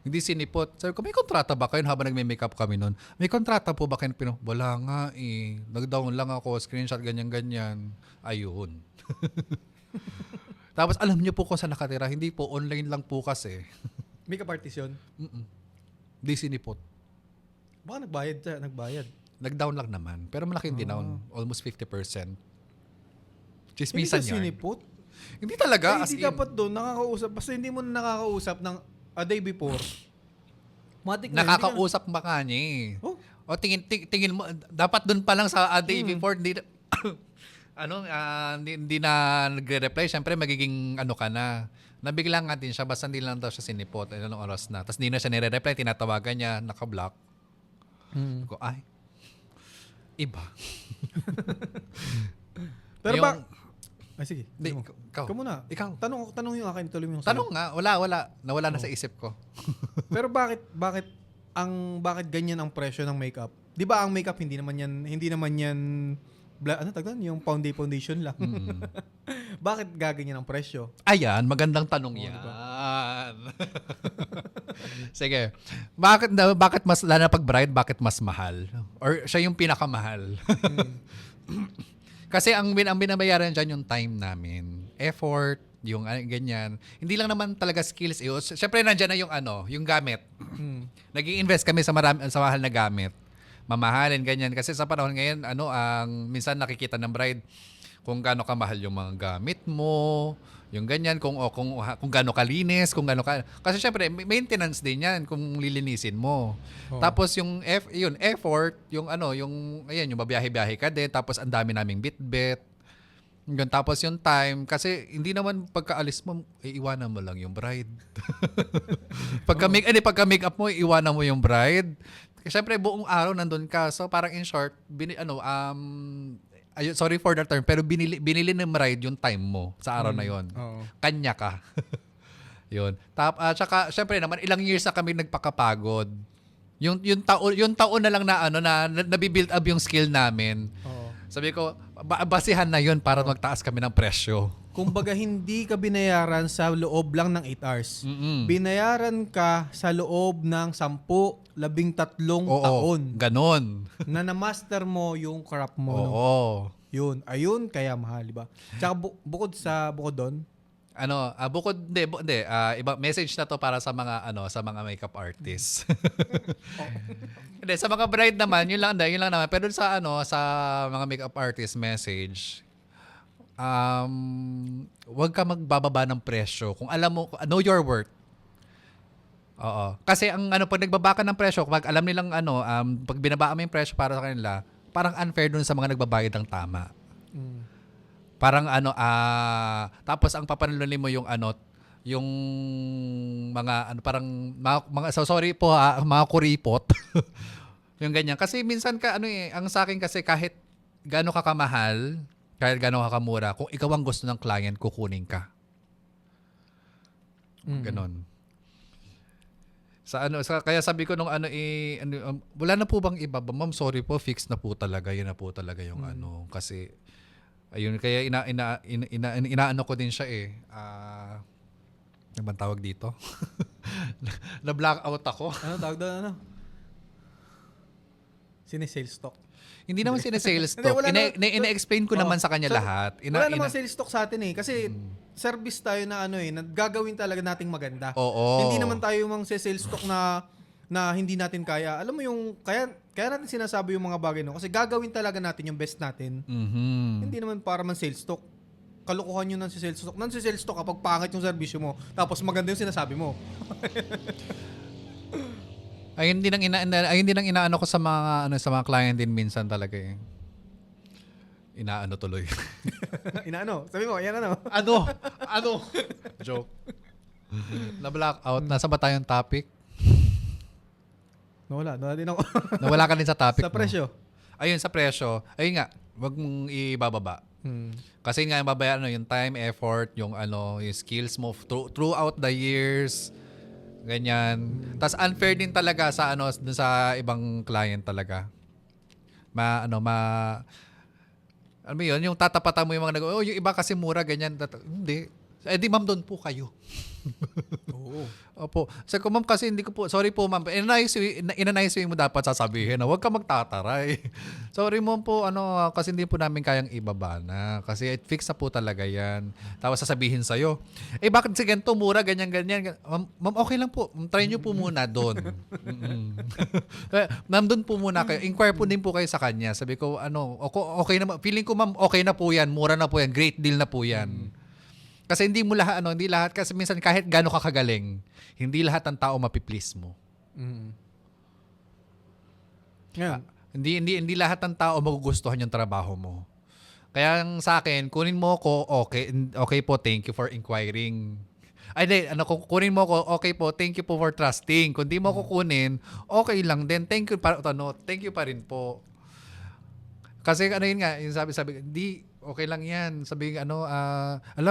Hindi sinipot. Sabi ko, may kontrata ba kayo habang nagme-makeup kami nun? May kontrata po ba kayo? Wala nga eh. Nag-down lang ako, screenshot, ganyan-ganyan. Ayun. Tapos alam niyo po kung saan nakatira. Hindi po, online lang po kasi. Makeup artist yun? Hindi sinipot. Baka nagbayad. Nag-down lang naman. Pero malaking dinown. Almost 50%. Chismisan yan. Hindi ka sinipot? Hindi talaga. Hindi dapat doon nakakausap. Basta hindi mo nakakausap ng a day before. Nakakausap ba ka niya eh. Oh. O tingin mo, dapat doon pa lang sa a day before, hindi na nagre-reply. Siyempre, magiging ka na. Nabigla nga din siya, basta hindi lang daw siya sinipot. Anong oras na. Tapos hindi na siya nire-reply, tinatawagan niya, naka-block. Ko, ay, iba. Pero ay sige. Ikaw. Ikaw muna. Ikaw. Tanong yung akin, tuloy mo yung Tanong nga, wala. Nawala na sa isip ko. Pero bakit ganyan ang presyo ng makeup? 'Di ba ang makeup hindi naman yan yung foundation lang. Bakit gaganyan ang presyo? Ayan, magandang tanong yan. Diba? Sige. Bakit mas, lalo na pag bride, bakit mas mahal? Or siya yung pinakamahal? Kasi ang binabayaran dyan yung time namin, effort, yung ganyan. Hindi lang naman talaga skills. Syempre nandiyan na yung yung gamit. Nag-i-invest kami sa mahal na gamit. Mamahalin ganyan kasi sa panahon ngayon ang minsan nakikita ng bride kung gaano kamahal yung mga gamit mo, yung ganyan kung gaano kalinis, kung gaano kasi syempre maintenance din 'yan kung lilinisin mo. Tapos yung effort, yung yung babiyahe-biyahe ka din tapos ang dami naming bitbit. Yun, tapos yung time, kasi hindi naman pagkaalis mo, iiwanan mo lang yung bride. Pagka-make up mo, iiwanan mo yung bride. Siyempre, buong araw nandun ka. So, parang in short, sorry for the term, pero binili ng bride yung time mo sa araw na yon. Kanya ka. Yun. Tsaka, siyempre naman, ilang years na kami nagpakapagod. Yung taon na lang na nabibuild up yung skill namin. Sabi ko, basihan na yun para magtaas kami ng presyo. Kumbaga, hindi ka binayaran sa loob lang ng 8 hours. Binayaran ka sa loob ng 10, 13 taon. Ganon. Na na-master mo yung craft mo. Oo. No? Yun. Ayun, kaya mahal, diba? Tsaka bukod doon, iba message na to para sa mga sa mga makeup artists. Hindi, sa mga bride naman, yun lang naman. Pero sa sa mga makeup artist message, wag ka magbababa ng presyo. Kung alam mo, know your worth. Oo. Kasi ang pag nagbaba ka ng presyo, pag alam nilang pag binabaan mo yung presyo para sa kanila, parang unfair dun sa mga nagbabayad ng tama. Parang tapos ang papanalunin mo yung yung mga parang mga sorry po mga kuripot. Yung ganyan kasi minsan ang sa akin kasi kahit gaano ka kamahal, kahit gaano ka kamura, kung ikaw ang gusto ng client, kukunin ka. Ganon. Kaya sabi ko nung wala na po bang iba? Ma'am, sorry po, fix na po talaga. Yun na po talaga yung kasi ayun, kaya inaano ko din siya ano bang tawag dito? Na-blackout ako. Ano tawag doon? Sales stock. Hindi naman sales stock. Ina-explain ko naman sa kanya lahat. Wala namang sales stock sa atin kasi service tayo na na gagawin talaga nating maganda. Oo. Hindi naman tayo mang sales stock na hindi natin kaya. Alam mo yung kaya natin sinasabi yung mga bagay kasi gagawin talaga natin yung best natin. Hindi naman para man sales stock. Kalukuhan yun ng sales stock. Nang sales stock kapag pangit yung serbisyo mo, tapos maganda yung sinasabi mo. Ayun din ang inaano ko sa mga sa mga client din minsan talaga Inaano tuloy. Inaano? Sabi mo, yan Ano? Joke. Na-blackout. Nasa ba tayong topic? Nawala din ako. Nawala ka din sa topic sa presyo. Ayun, sa presyo. Ayun nga, wag mong ibababa. Kasi nga babayaran yung time, effort, yung yung skills mo throughout the years. Ganyan. Tas unfair din talaga sa dun sa ibang client talaga. Alam mo yun, yung tatapatan mo yung mga yung iba kasi mura, ganyan. Hindi. Di ma'am, doon po kayo. Oo. Opo. Sabi ko, ma'am, kasi hindi ko po, sorry po ma'am, in-a-nice way mo dapat sasabihin na huwag ka magtataray. Sorry ma'am po, kasi hindi po namin kayang ibaba na. Kasi fix na po talaga yan. Tapos sasabihin sa'yo, bakit si ganito, mura, ganyan. Ma'am, okay lang po. Try nyo po muna doon. Ma'am, doon po muna kayo. Inquire po din po kayo sa kanya. Sabi ko, okay na, feeling ko ma'am, okay na po yan, mura na po yan, great deal na po yan. Kasi hindi lahat, kasi minsan kahit gaano ka kagaling, hindi lahat ng tao mapiplease mo. Yeah. Hindi lahat ng tao magugustuhan yung trabaho mo. Kaya sa akin, kunin mo ko, okay po, thank you for inquiring. Kunin mo ko, okay po, thank you po for trusting. Kung di mo ko kunin, okay lang din, thank you pa rin po. Kasi yun nga, yung sabi, okay lang yan. Sabi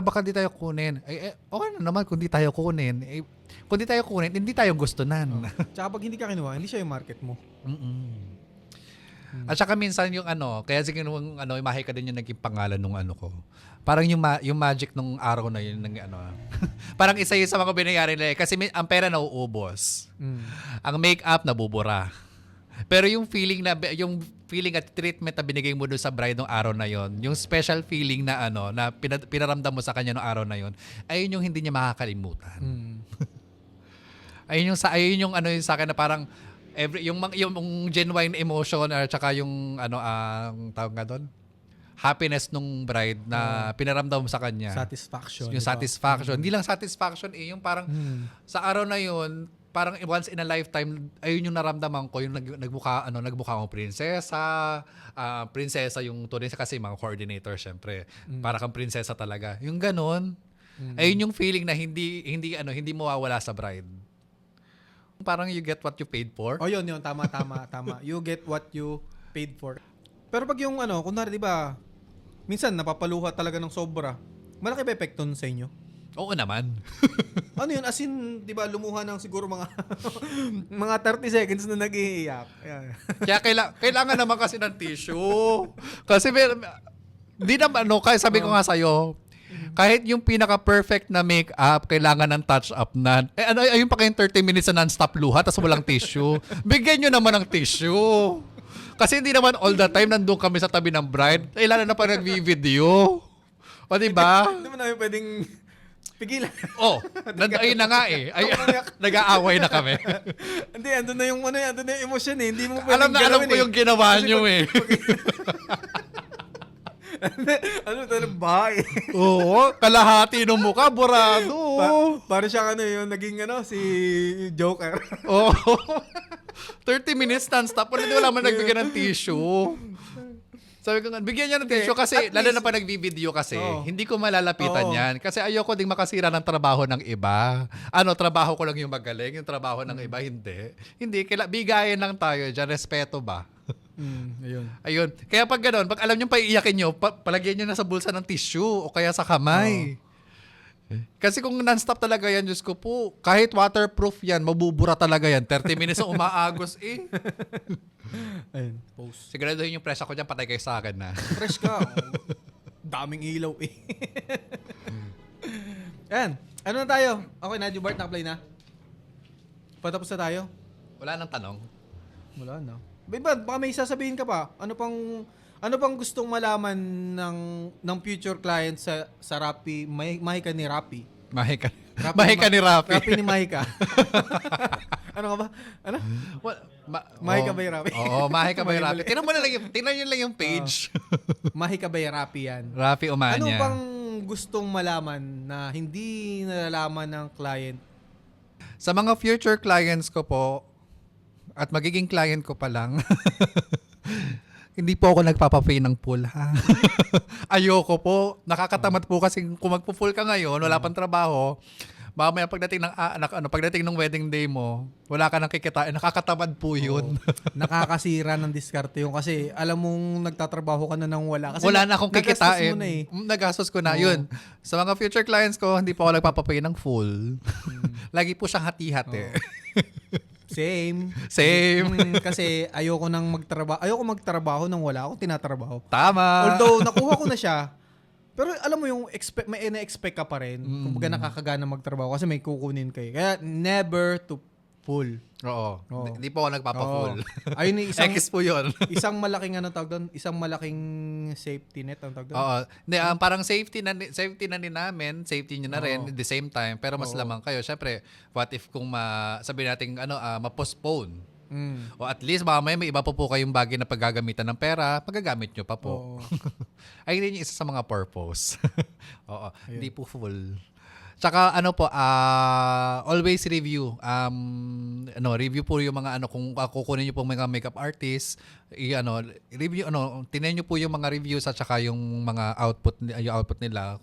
baka di tayo kunin. Okay na naman kung di tayo kunin. Kung di tayo kunin, hindi tayo gusto nan. Tsaka pag hindi ka kinuha, hindi siya yung market mo. At saka minsan yung kaya sige nung imahe ka din yung naging pangalan nung ko. Parang yung magic nung araw na yun ng parang isa yun sa mga binayari nila kasi ang pera nauubos. Ang make-up nabubura. Pero yung feeling at treatment na binigay mo doon sa bride ng araw na yon, yung special feeling na na pinaramdam mo sa kanya ng araw na yon, ayun yung hindi niya makakalimutan. Ayun yung yung sa akin na parang yung genuine emotion at saka yung ang tawag nga doon, happiness nung bride na pinaramdam mo sa kanya. Satisfaction. Yung diba? satisfaction. Hindi lang satisfaction yung parang sa araw na yun, parang once in a lifetime, ayun yung naramdaman ko, yung nagmukha akong prinsesa, prinsesa yung tunay kasi mga coordinator syempre. Para kang prinsesa talaga. Yung ganun. Ayun yung feeling na hindi mawawala sa bride. Parang you get what you paid for. Oh, yun. Tama. You get what you paid for. Pero pag yung kunwari, di ba, minsan napapaluha talaga ng sobra. Malaki ba epekto nun sa inyo? Oo naman. Ano yun? As in, di ba, lumuha ng siguro mga mga 30 seconds na nag-iiyak. Ayan. Kaya kailangan naman kasi ng tissue. Kasi di naman, kaya sabi ko nga sa'yo, kahit yung pinaka-perfect na make-up, kailangan ng touch-up na. Ayun pa kayong 30 minutes na non-stop luha, tapos walang tissue. Bigyan nyo naman ng tissue. Kasi hindi naman all the time nandun kami sa tabi ng bride. Kailangan na pa nag-video. O diba? Hindi mo namin pwedeng pigilan. Ayun na nga eh. Nag-aaway na kami. Hindi, andun na yung emosyon eh. Hindi mo pwedeng Alam ko yung ginawa nyo eh. Talagang bahay. Oo, kalahati ng mukha, burado. Para siyang yung naging si Joker. Oo. 30 minutes non-stop. Wala man nagbigyan ng tissue. Sabi ko nga, bigyan niya ng tissue kasi, lalo na pa nagbi-video kasi, hindi ko malalapitan yan. Kasi ayoko ding makasira ng trabaho ng iba. Trabaho ko lang yung magaling, yung trabaho ng iba, hindi. Hindi, bigayan lang tayo dyan, respeto ba? Ayun. Kaya pag gano'n, pag alam nyo paiiyakin nyo, palagyan nyo na sa bulsa ng tissue o kaya sa kamay. Kasi kung non-stop talaga yan, Diyos ko po, kahit waterproof yan, mabubura talaga yan. 30 minutes na umaagos eh. Ayun, post. Siguraduhin yung presa ko dyan, patay kayo sa akin na. Fresh ka. Daming ilaw eh. Ayan. Ano na tayo? Okay na, Jubart, na-apply na? Patapos na tayo? Wala nang tanong. Wala na. Babe, baka may sasabihin ka pa. Ano pang gustong malaman ng future client sa Rappi? Mahika ni Rappi. Mahika ni Rappi. Rappi ni Mahika. Ano ka ba? Ano? Mahika ba yung Rappi? Oo, Mahika ba yung Rappi? Tingnan nyo lang yung page. Mahika ba yung Rappi yan? Rappi Umanya. Ano pang gustong malaman na hindi nalalaman ng client? Sa mga future clients ko po, at magiging client ko pa lang, hindi po ako nagpapa-pay ng full, ha? Ayoko po. Nakakatamad po kasi kung magpo-full ka ngayon, wala pang trabaho, mamaya pagdating ng wedding day mo, wala ka nang kikitain. Nakakatamad po yun. Nakakasira ng diskarte yun kasi alam mong nagtatrabaho ka na nang wala. Kasi wala na akong kikitain. Nagastos Nagastos ko na. Yun. Sa mga future clients ko, hindi po ako nagpapa-pay ng full. Lagi po siyang hati-hati. Same. Kasi ayoko magtrabaho nang wala akong tinatrabaho. Tama. Although nakuha ko na siya, pero alam mo yung may ina-expect ka pa rin. Kumbaga nakakagana magtrabaho kasi may kukunin kayo. Kaya never to full. Oo. Hindi po ako nagpapa-full. Ayun yung X po yun. isang malaking tawag doon? Isang malaking safety net ang tawag doon. Oo. Parang safety na din namin, safety nyo na rin at the same time, pero mas lamang kayo. Syempre, what if kung sabi natin ma-postpone? O at least mamaya may iba po kayong bagay na paggagamitan ng pera, magagamit nyo pa po. Ayun yung isa sa mga purpose. Oo. Hindi po full. Tsaka always review. Review po yung mga kung kukunin niyo po mga makeup artist, review tingnan niyo po yung mga reviews at saka yung mga output nila.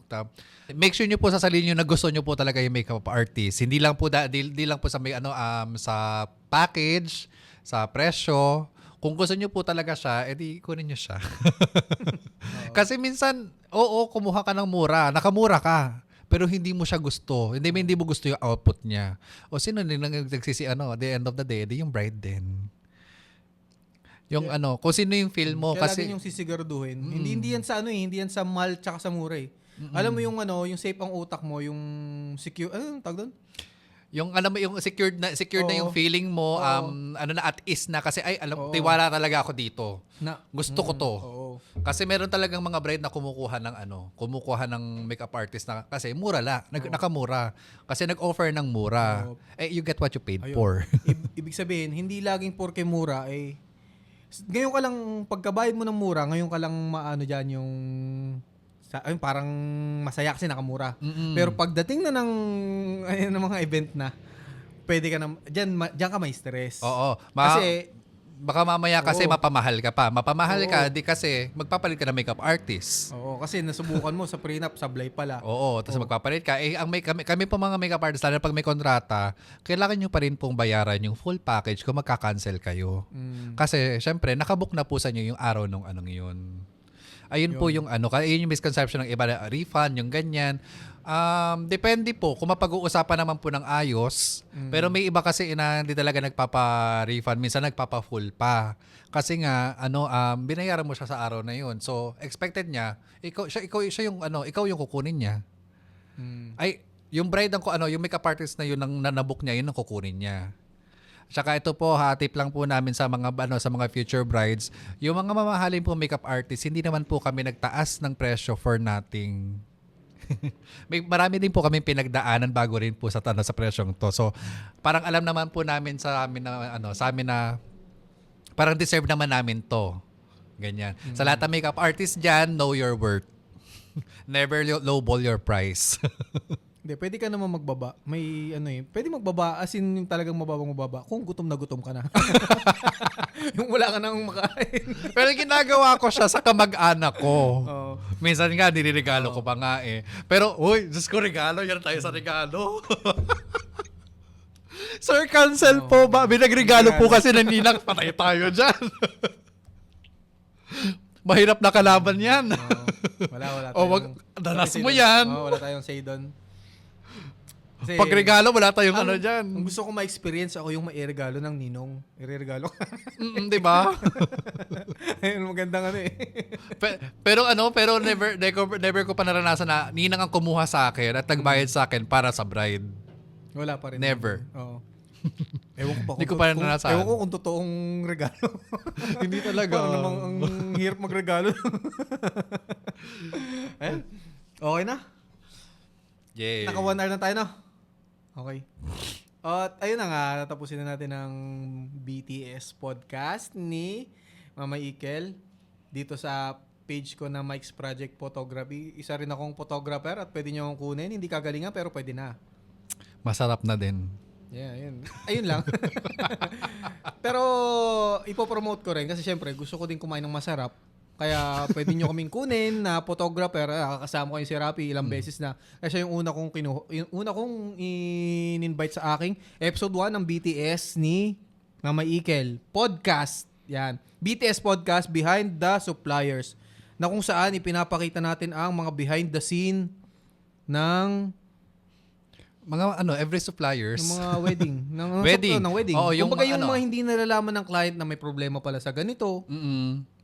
Make sure niyo po sasalin niyo na gusto niyo po talaga yung makeup artist. Hindi lang po di lang po sa sa package, sa presyo. Kung gusto niyo po talaga siya, edi kunin niyo siya. Kasi minsan, kumuha ka ng mura, nakamura ka. Pero hindi mo siya gusto. Hindi mo gusto yung output niya. O sino din nagsisi at the end of the day, yung bride din. Yung kung sino yung feel mo Kaya kasi lagi yung sisiguraduhin. Hindi yan sa hindi yan sa mall tsaka sa mura eh. Alam mo yung yung safe ang utak mo, yung secure, tawag doon? Yung alam mo yung secured na yung feeling mo, ano na at ease na kasi ay tiwala talaga ako dito. Gusto ko to. Kasi meron talagang mga bride na kumukuha ng makeup artist na kasi mura la, nakamura. Kasi nag-offer ng mura. You get what you paid for. Ibig sabihin, hindi laging porke mura ngayon ka lang pagkabayad mo ng mura, ngayon ka lang maano diyan yung parang masaya kasi nakamura. Pero pagdating na ng mga event na, pwede ka na, diyan ka may stress. Oo. Kasi, baka mamaya kasi mapamahal ka pa. Mapamahal ka, di kasi magpapalit ka ng makeup artist. Oo, kasi nasubukan mo sa prenup, sablay pala. Oo, tapos magpapalit ka. Kami po mga makeup artist, lalo pag may kontrata, kailangan nyo pa rin pong bayaran yung full package kung magka-cancel kayo. Kasi, syempre, nakabook na po sa inyo yung araw nung anong yun. Ayun po yung ayun yung misconception ng iba, refund, yung ganyan. Depende po kung mapag-uusapan naman po ng ayos. Pero may iba kasi na hindi talaga nagpapa-refund, minsan nagpapa-full pa. Kasi nga binayaran mo siya sa araw na yun. So, expected niya, ikaw yung kukunin niya. Ay, yung bride yung makeup artist na yun na nabook niya, yun ang kukunin niya. Tsaka ito po, tip lang po namin sa mga future brides, yung mga mamahalin po makeup artist, hindi naman po kami nagtaas ng presyo for nothing. Marami din po kami pinagdaanan bago rin po sa presyong to. So, parang alam naman po namin sa amin na parang deserve naman namin to. Ganyan. Sa lahat ng makeup artist dyan, know your worth. Never lowball your price. Hindi, pwede ka naman magbaba. May pwede magbaba as in yung talagang mababa kung gutom na gutom ka na. Yung wala ka nang makain. Pero ginagawa ko siya sa kamag-anak ko. Minsan nga, niliregalo ko pa nga eh. Pero, Diyos ko, regalo. Yan tayo sa regalo. Sir, cancel po ba? Binagregalo po kasi ng ninang. Patay tayo dyan. Mahirap na kalaban yan. Wala danas mo yan. Wala tayong say doon. Kasi, pag regalo, wala tayong dyan. Ang gusto ko ma-experience ako yung mairegalo ng ninong. Ireregalo ka. Di ba? Ayun, magandang pero never ko pa naranasan na ninang ang kumuha sa akin at nagbayad sa akin para sa bride. Wala pa rin. Never. Oo. Ewan ko pa Hindi ko pa naranasan. Ewan ko kung totoong regalo. Hindi talaga. Parang namang ang hirap magregalo. Okay na? Yeah. Naka 1 hour na tayo, no? Okay. At ayun na nga, natapusin na natin ang BTS podcast ni Mama Ikel dito sa page ko na Mike's Project Photography. Isa rin akong photographer at pwede nyo akong kunin. Hindi kagalingan pero pwede na. Masarap na din. Yeah, ayun. Ayun lang. Pero ipopromote ko rin kasi syempre gusto ko din kumain ng masarap. Kaya pwede nyo kaming kunin na photographer. Kasama ko yung si Rapi ilang beses na. Kasi yung una kong in-invite sa aking episode 1 ng BTS ni Mama Ikel. Podcast. Yan. BTS Podcast, Behind the Suppliers. Na kung saan ipinapakita natin ang mga behind the scene ng mga every suppliers. Ng mga wedding. Wedding. Ng wedding. Oo, yung mga hindi nalalaman ng client na may problema pala sa ganito.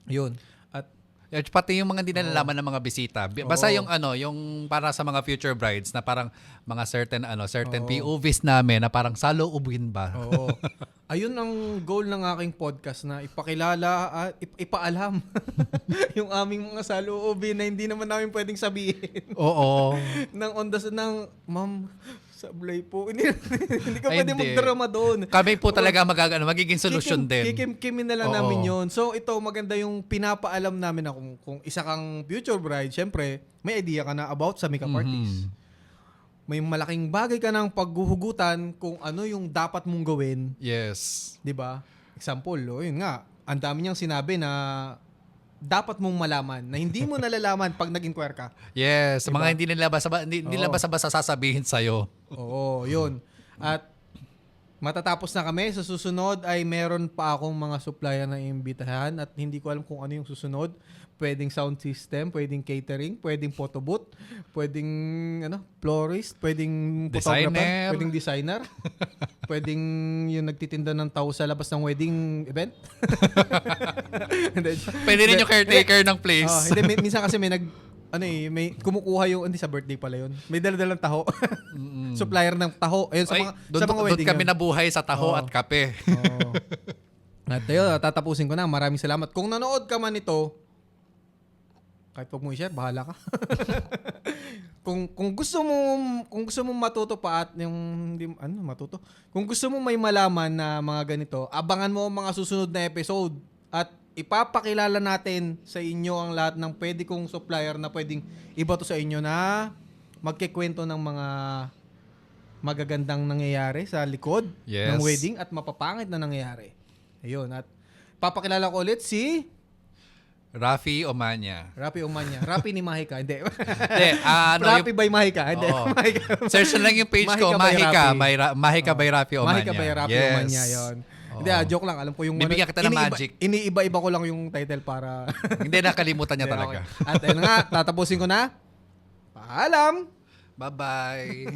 Yun. At pati yung mga hindi nalalaman ng mga bisita. Basta yung yung para sa mga future brides na parang mga certain POVs namin na parang saloobin ba. Oo. Ayun ang goal ng aking podcast na ipakilala at ipaalam yung aming mga saloobin na hindi naman namin pwedeng sabihin. Oo. Nang on the ng ma'am, sablay po. Hindi ka pwede magdrama doon. Kami po talaga magiging solution din. Kikim na lang namin yun. So ito, maganda yung pinapaalam namin na kung isa kang future bride, syempre, may idea ka na about sa makeup artist. May malaking bagay ka ng paghuhugutan kung ano yung dapat mong gawin. Yes. 'Di ba? Example, yun nga. Ang dami niyang sinabi na dapat mong malaman na hindi mo nalalaman pag nag-inquire ka. Yes, diba? Mga hindi nila basta sasabihin sa'yo. Oo, yun. At matatapos na kami. Sa susunod ay meron pa akong mga supplier na imbitahan at hindi ko alam kung ano yung susunod. Pwedeng sound system, pwedeng catering, pwedeng photo booth, pwedeng florist, pwedeng photographer, pwedeng designer, pwedeng yung nagtitinda ng tao sa labas ng wedding event. Pwede rin yung caretaker ng place. Minsan kasi may may kumukuha yung, hindi sa birthday pala yun. May dala-dalang taho. Supplier ng taho. Ayun, sa Ay, mga, doon, sa mga doon wedding kami yun. nabuhay sa taho Oo. at kape. Oo. At yun, tatapusin ko na. Maraming salamat. Kung nanood ka man ito, kahit pag mo i-share, bahala ka. kung gusto mo matuto pa at yung hindi matuto. Kung gusto mo may malaman na mga ganito, abangan mo ang mga susunod na episode at ipapakilala natin sa inyo ang lahat ng pwede kong supplier na pwedeng iba to sa inyo na magkikwento ng mga magagandang nangyayari sa likod Yes. ng wedding at mapapangit na nangyayari. Ayun, at papakilala ko ulit si Rafi Omania. Rapi Umanya. Rapi ni Mahika. Hindi. Hindi, Rapi by Mahika. Hindi. Oo. Mahika. Search na lang yung page ko, Mahika by Mahika by Rafi Omania. Mahika by Rapi Yes. Umanya. Yun. Hindi, joke lang. Alam ko yung... Bibigyan kita ng magic. Iniiba-iba ko lang yung title para... Hindi, nakalimutan niya Hindi, talaga. okay. At ayun nga, tatapusin ko na. Paalam! Bye-bye.